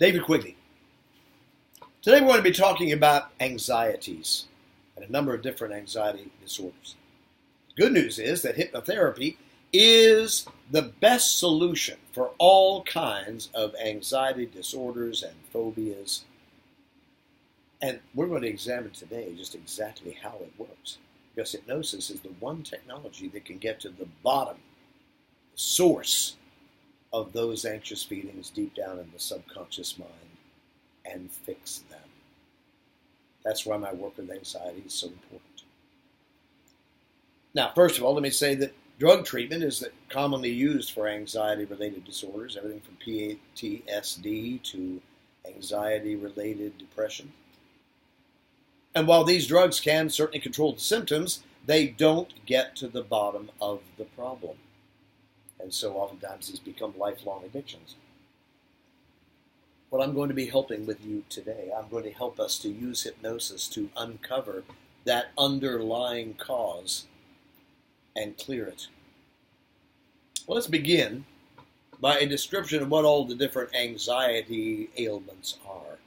David Quigley. Today we're going to be talking about anxieties and a number of different anxiety disorders. Good news is that hypnotherapy is the best solution for all kinds of anxiety disorders and phobias. And we're going to examine today just exactly how it works. Because hypnosis is the one technology that can get to the bottom, the source of those anxious feelings deep down in the subconscious mind and fix them. That's why my work with anxiety is so important. Now, first of all, let me say that drug treatment is commonly used for anxiety-related disorders, everything from Ptsd to anxiety-related depression. And while these drugs can certainly control the symptoms, they don't get to the bottom of the problem. And so oftentimes these become lifelong addictions. What I'm going to be helping with you today, I'm going to help us to use hypnosis to uncover that underlying cause and clear it. Well, let's begin by a description of what all the different anxiety ailments are.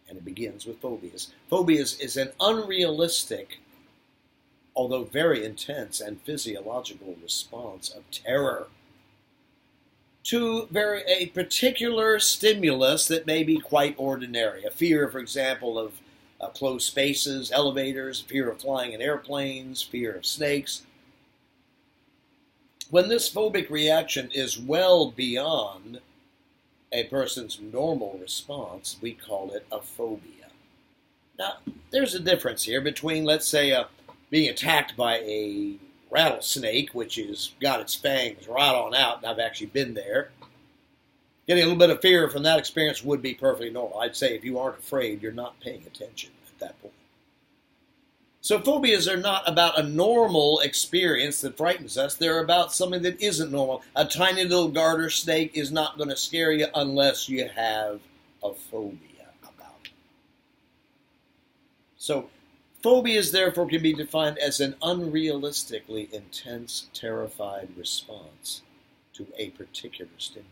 And it begins with phobias. Phobias is an unrealistic, although very intense and physiological response of terror to a particular stimulus that may be quite ordinary. A fear, for example, of closed spaces, elevators, fear of flying in airplanes, fear of snakes. When this phobic reaction is well beyond a person's normal response, we call it a phobia. Now, there's a difference here between, let's say, being attacked by a rattlesnake, which has got its fangs right on out, and I've actually been there. Getting a little bit of fear from that experience would be perfectly normal. I'd say if you aren't afraid, you're not paying attention at that point. So phobias are not about a normal experience that frightens us. They're about something that isn't normal. A tiny little garter snake is not going to scare you unless you have a phobia about it. So phobias, therefore, can be defined as an unrealistically intense, terrified response to a particular stimulus.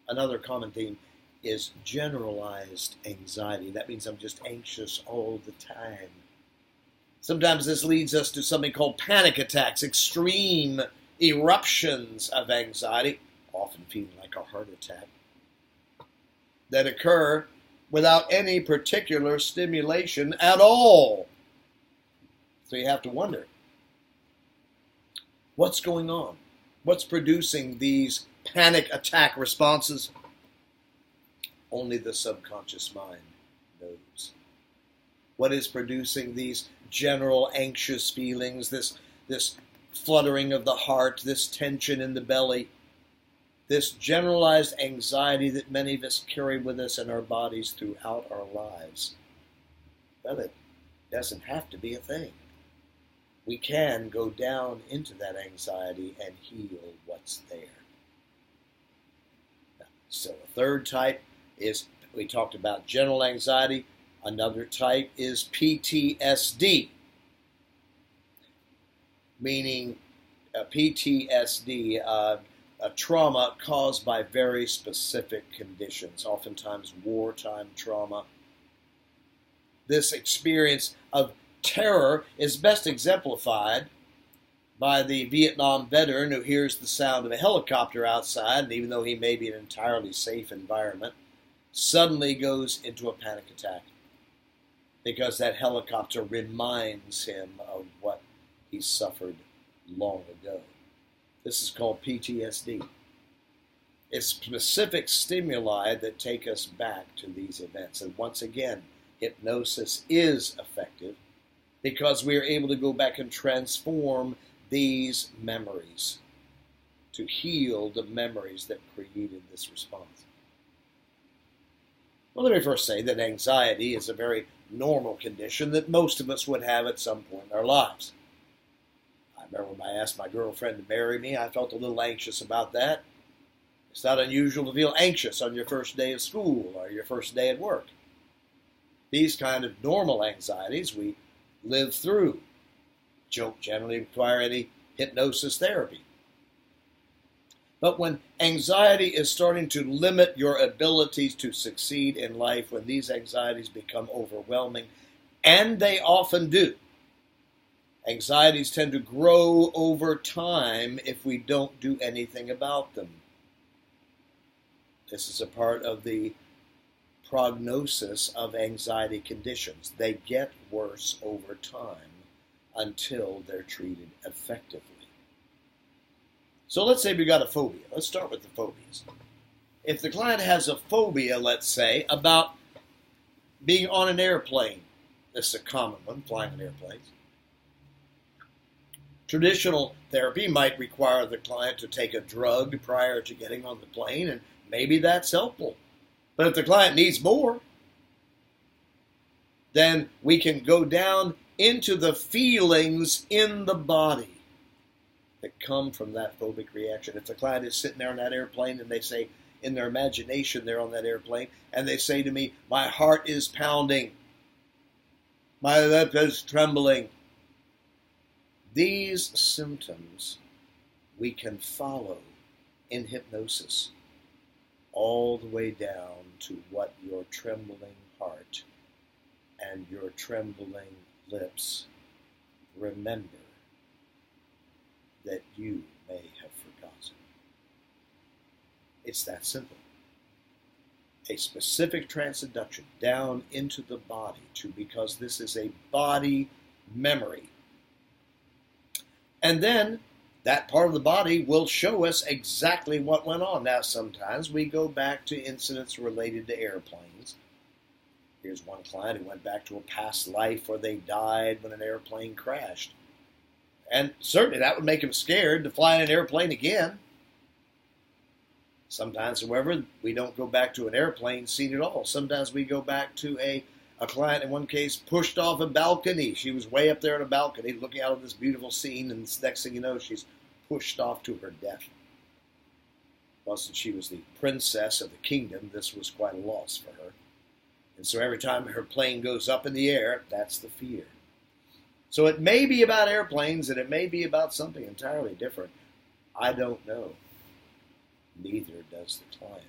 Another common theme is generalized anxiety. That means I'm just anxious all the time. Sometimes this leads us to something called panic attacks, extreme eruptions of anxiety, often feeling like a heart attack, that occur without any particular stimulation at all. So you have to wonder, what's going on? What's producing these panic attack responses? Only the subconscious mind knows. What is producing these general anxious feelings, this fluttering of the heart, this tension in the belly, this generalized anxiety that many of us carry with us in our bodies throughout our lives? Well, it doesn't have to be a thing. We can go down into that anxiety and heal what's there. So a third type is, we talked about general anxiety. Another type is PTSD, meaning PTSD, a trauma caused by very specific conditions, oftentimes wartime trauma. This experience of terror is best exemplified by the Vietnam veteran who hears the sound of a helicopter outside, and even though he may be in an entirely safe environment, suddenly goes into a panic attack because that helicopter reminds him of what he suffered long ago. This is called PTSD. It's specific stimuli that take us back to these events. And once again, hypnosis is effective because we are able to go back and transform these memories to heal the memories that created this response. Well, let me first say that anxiety is a very normal condition that most of us would have at some point in our lives. I remember when I asked my girlfriend to marry me, I felt a little anxious about that. It's not unusual to feel anxious on your first day of school or your first day at work. These kind of normal anxieties we live through. Don't generally require any hypnosis therapy. But when anxiety is starting to limit your abilities to succeed in life, when these anxieties become overwhelming, and they often do, anxieties tend to grow over time if we don't do anything about them. This is a part of the prognosis of anxiety conditions. They get worse over time until they're treated effectively. So let's say we got a phobia. Let's start with the phobias. If the client has a phobia, let's say, about being on an airplane, this is a common one, flying in airplanes. Traditional therapy might require the client to take a drug prior to getting on the plane, and maybe that's helpful. But if the client needs more, then we can go down into the feelings in the body that come from that phobic reaction. If the client is sitting there on that airplane and they say, in their imagination, they're on that airplane, and they say to me, my heart is pounding, my lip is trembling. These symptoms we can follow in hypnosis all the way down to what your trembling heart and your trembling lips remember that you may have forgotten. It's that simple. A specific transduction down into the body because this is a body memory. And then that part of the body will show us exactly what went on. Now, sometimes we go back to incidents related to airplanes. Here's one client who went back to a past life where they died when an airplane crashed. And certainly that would make him scared to fly in an airplane again. Sometimes, however, we don't go back to an airplane scene at all. Sometimes we go back to a client, in one case, pushed off a balcony. She was way up there on a balcony looking out at this beautiful scene, and the next thing you know, she's pushed off to her death. Well, since she was the princess of the kingdom, this was quite a loss for her. And so every time her plane goes up in the air, that's the fear. So it may be about airplanes, and it may be about something entirely different. I don't know. Neither does the client.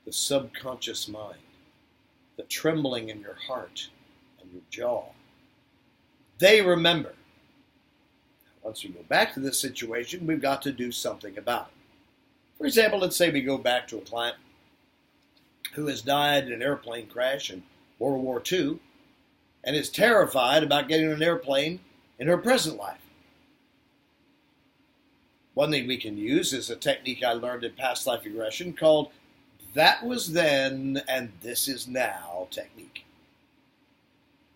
The subconscious mind, the trembling in your heart and your jaw, they remember. Once we go back to this situation, we've got to do something about it. For example, let's say we go back to a client who has died in an airplane crash in World War II and is terrified about getting on an airplane in her present life. One thing we can use is a technique I learned in past life regression called that was then and this is now technique.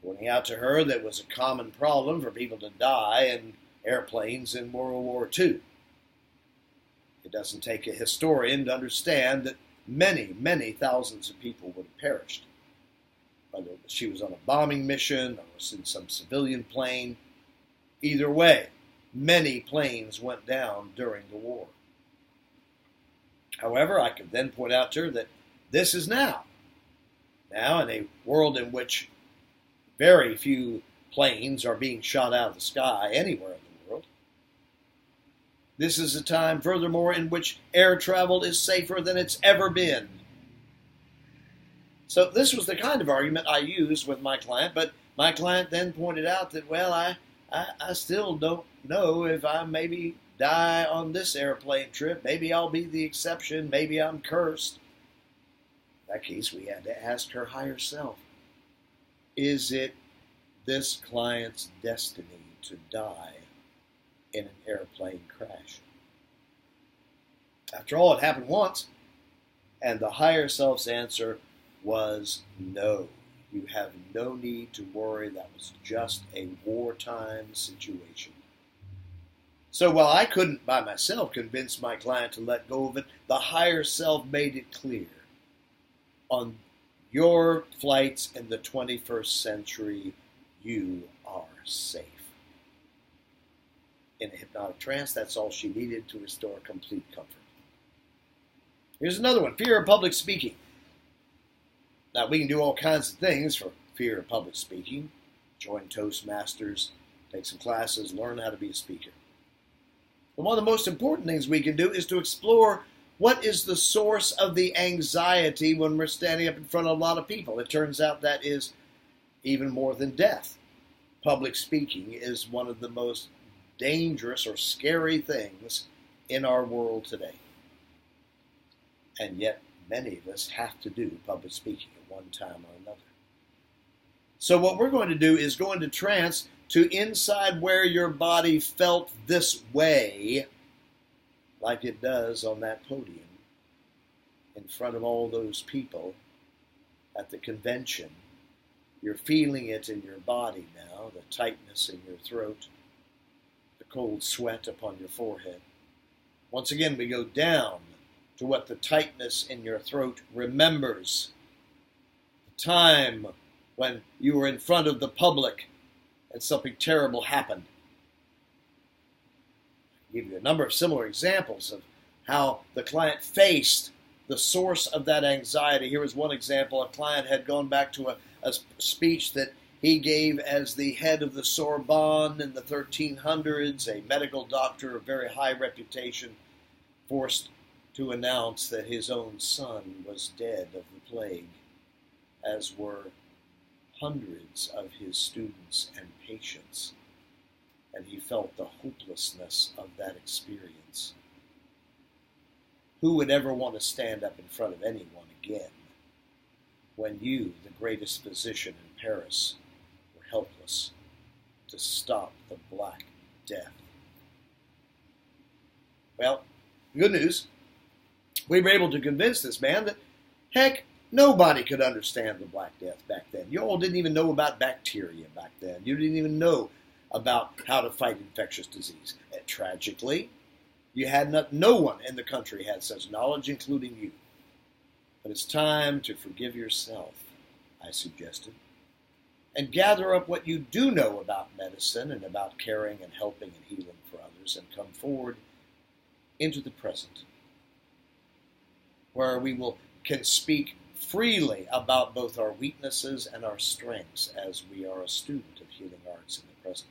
Pointing out to her that it was a common problem for people to die in airplanes in World War II. It doesn't take a historian to understand that many, many thousands of people would have perished. Whether she was on a bombing mission or was in some civilian plane, either way, many planes went down during the war. However, I could then point out to her that this is now. Now, in a world in which very few planes are being shot out of the sky anywhere in the world, this is a time, furthermore, in which air travel is safer than it's ever been. So this was the kind of argument I used with my client, but my client then pointed out that, well, I still don't know if I maybe die on this airplane trip. Maybe I'll be the exception. Maybe I'm cursed. In that case, we had to ask her higher self, is it this client's destiny to die in an airplane crash? After all, it happened once, and the higher self's answer was no. You have no need to worry. That was just a wartime situation. So while I couldn't by myself convince my client to let go of it, the higher self made it clear. On your flights in the 21st century, you are safe. In a hypnotic trance, that's all she needed to restore complete comfort. Here's another one, fear of public speaking. Now, we can do all kinds of things for fear of public speaking. Join Toastmasters, take some classes, learn how to be a speaker. But one of the most important things we can do is to explore what is the source of the anxiety when we're standing up in front of a lot of people. It turns out that is even more than death. Public speaking is one of the most dangerous or scary things in our world today. And yet, many of us have to do public speaking at one time or another. So what we're going to do is go into trance to inside where your body felt this way, like it does on that podium, in front of all those people at the convention. You're feeling it in your body now, the tightness in your throat, the cold sweat upon your forehead. Once again, we go down to what the tightness in your throat remembers. The time when you were in front of the public and something terrible happened. I'll give you a number of similar examples of how the client faced the source of that anxiety. Here was one example. A client had gone back to a speech that he gave as the head of the Sorbonne in the 1300s, a medical doctor of very high reputation, forced to announce that his own son was dead of the plague, as were hundreds of his students and patients, and he felt the hopelessness of that experience. Who would ever want to stand up in front of anyone again when you, the greatest physician in Paris, were helpless to stop the Black Death? Well, good news. We were able to convince this man that, heck, nobody could understand the Black Death back then. You all didn't even know about bacteria back then. You didn't even know about how to fight infectious disease. And tragically, you had no one in the country had such knowledge, including you. But it's time to forgive yourself, I suggested, and gather up what you do know about medicine and about caring and helping and healing for others, and come forward into the present, where we can speak freely about both our weaknesses and our strengths as we are a student of healing arts in the present.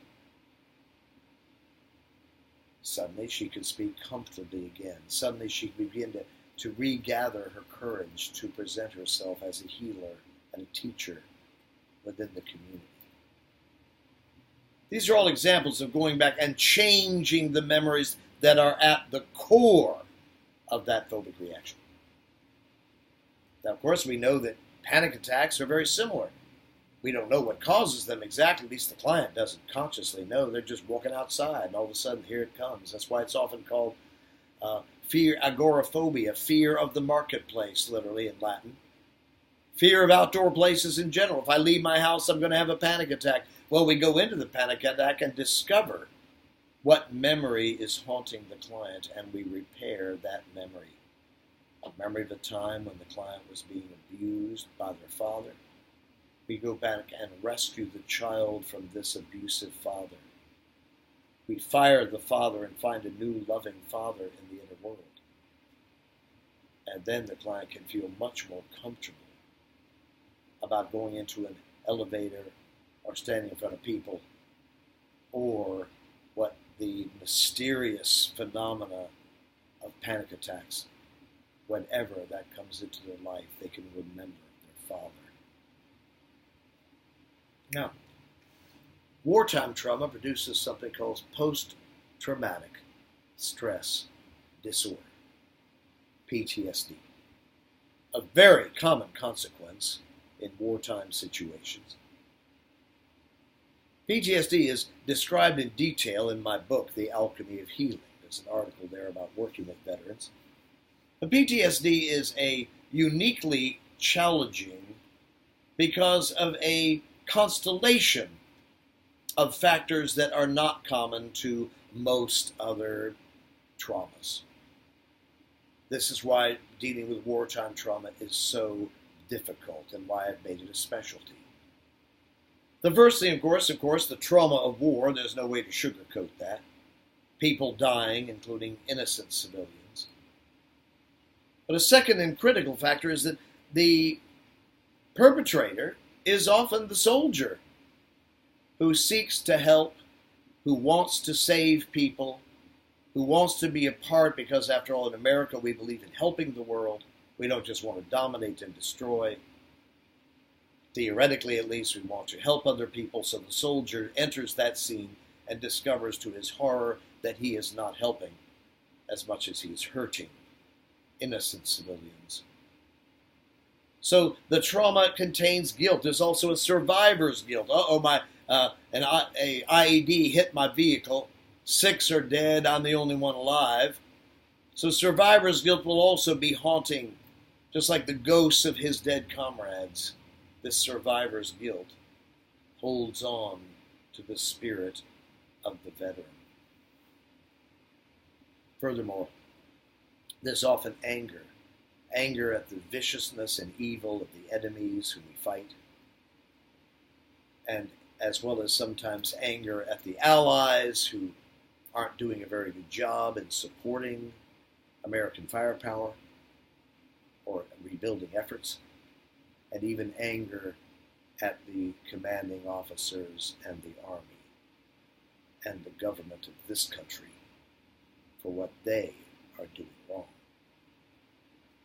Suddenly she could speak comfortably again. Suddenly she could begin to regather her courage to present herself as a healer and a teacher within the community. These are all examples of going back and changing the memories that are at the core of that phobic reaction. Now, of course, we know that panic attacks are very similar. We don't know what causes them exactly. At least the client doesn't consciously know. They're just walking outside, and all of a sudden, here it comes. That's why it's often called fear, agoraphobia, fear of the marketplace, literally in Latin. Fear of outdoor places in general. If I leave my house, I'm going to have a panic attack. Well, we go into the panic attack and discover what memory is haunting the client, and we repair that memory. A memory of a time when the client was being abused by their father. We go back and rescue the child from this abusive father. We fire the father and find a new loving father in the inner world. And then the client can feel much more comfortable about going into an elevator or standing in front of people, or what the mysterious phenomena of panic attacks, whenever that comes into their life, they can remember their father. Now, wartime trauma produces something called post-traumatic stress disorder, PTSD, a very common consequence in wartime situations. PTSD is described in detail in my book, The Alchemy of Healing. There's an article there about working with veterans. But PTSD is a uniquely challenging because of a constellation of factors that are not common to most other traumas. This is why dealing with wartime trauma is so difficult and why I've made it a specialty. The first thing, of course, the trauma of war. There's no way to sugarcoat that. People dying, including innocent civilians. But a second and critical factor is that the perpetrator is often the soldier who seeks to help, who wants to save people, who wants to be a part, because after all, in America, we believe in helping the world. We don't just want to dominate and destroy. Theoretically, at least, we want to help other people. So the soldier enters that scene and discovers to his horror that he is not helping as much as he is hurting innocent civilians. So the trauma contains guilt. There's also a survivor's guilt. An IED hit my vehicle. 6 are dead. I'm the only one alive. So survivor's guilt will also be haunting, just like the ghosts of his dead comrades. This survivor's guilt holds on to the spirit of the veteran. Furthermore, there's often anger at the viciousness and evil of the enemies whom we fight, and as well as sometimes anger at the allies who aren't doing a very good job in supporting American firepower or rebuilding efforts, and even anger at the commanding officers and the Army and the government of this country for what they are doing wrong.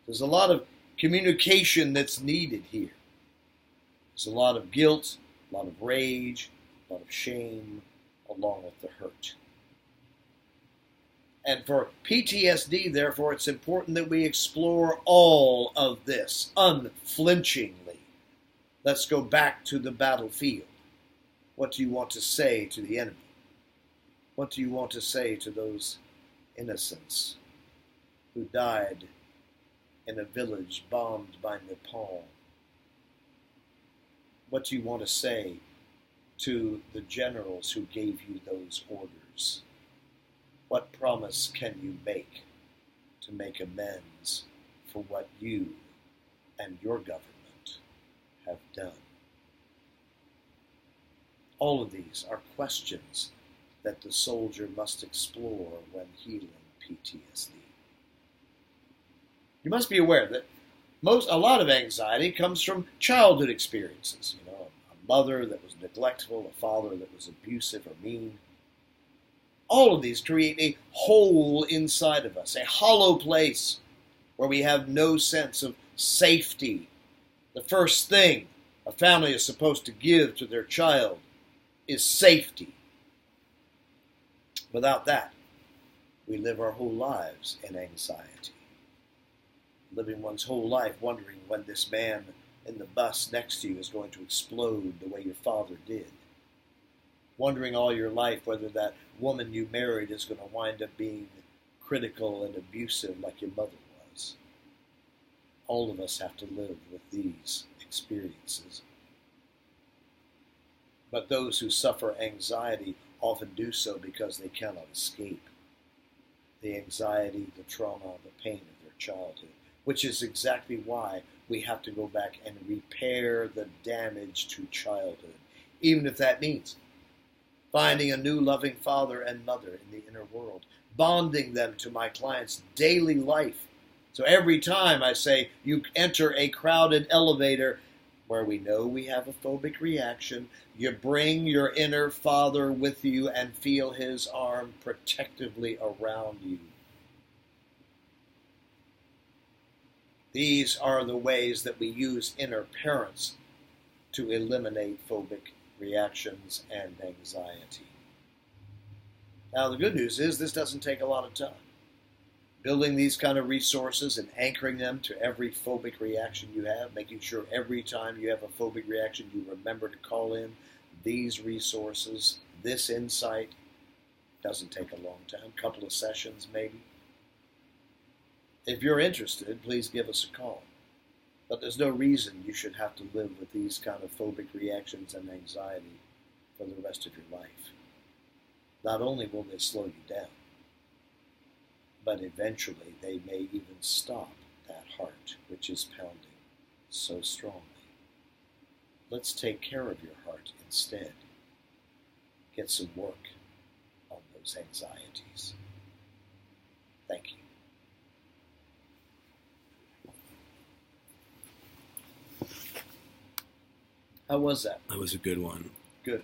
There's a lot of communication that's needed here. There's a lot of guilt, a lot of rage, a lot of shame, along with the hurt. And for PTSD, therefore, it's important that we explore all of this unflinchingly. Let's go back to the battlefield. What do you want to say to the enemy? What do you want to say to those innocents who died in a village bombed by Nepal? What do you want to say to the generals who gave you those orders? What promise can you make to make amends for what you and your government have done? All of these are questions that the soldier must explore when healing PTSD. You must be aware that a lot of anxiety comes from childhood experiences. A mother that was neglectful, a father that was abusive or mean. All of these create a hole inside of us, a hollow place where we have no sense of safety. The first thing a family is supposed to give to their child is safety. Without that, we live our whole lives in anxiety. Living one's whole life wondering when this man in the bus next to you is going to explode the way your father did. Wondering all your life whether that woman you married is going to wind up being critical and abusive like your mother was. All of us have to live with these experiences. But those who suffer anxiety often do so because they cannot escape the anxiety, the trauma, the pain of their childhood, which is exactly why we have to go back and repair the damage to childhood, even if that means finding a new loving father and mother in the inner world, bonding them to my client's daily life. So every time I say, you enter a crowded elevator where we know we have a phobic reaction, you bring your inner father with you and feel his arm protectively around you. These are the ways that we use inner parents to eliminate phobic reactions and anxiety. Now, the good news is this doesn't take a lot of time. Building these kind of resources and anchoring them to every phobic reaction you have, making sure every time you have a phobic reaction you remember to call in these resources, this insight, doesn't take a long time, a couple of sessions maybe. If you're interested, please give us a call. But there's no reason you should have to live with these kind of phobic reactions and anxiety for the rest of your life. Not only will they slow you down, but eventually they may even stop that heart which is pounding so strongly. Let's take care of your heart instead. Get some work on those anxieties. Thank you. How was that? That was a good one. Good.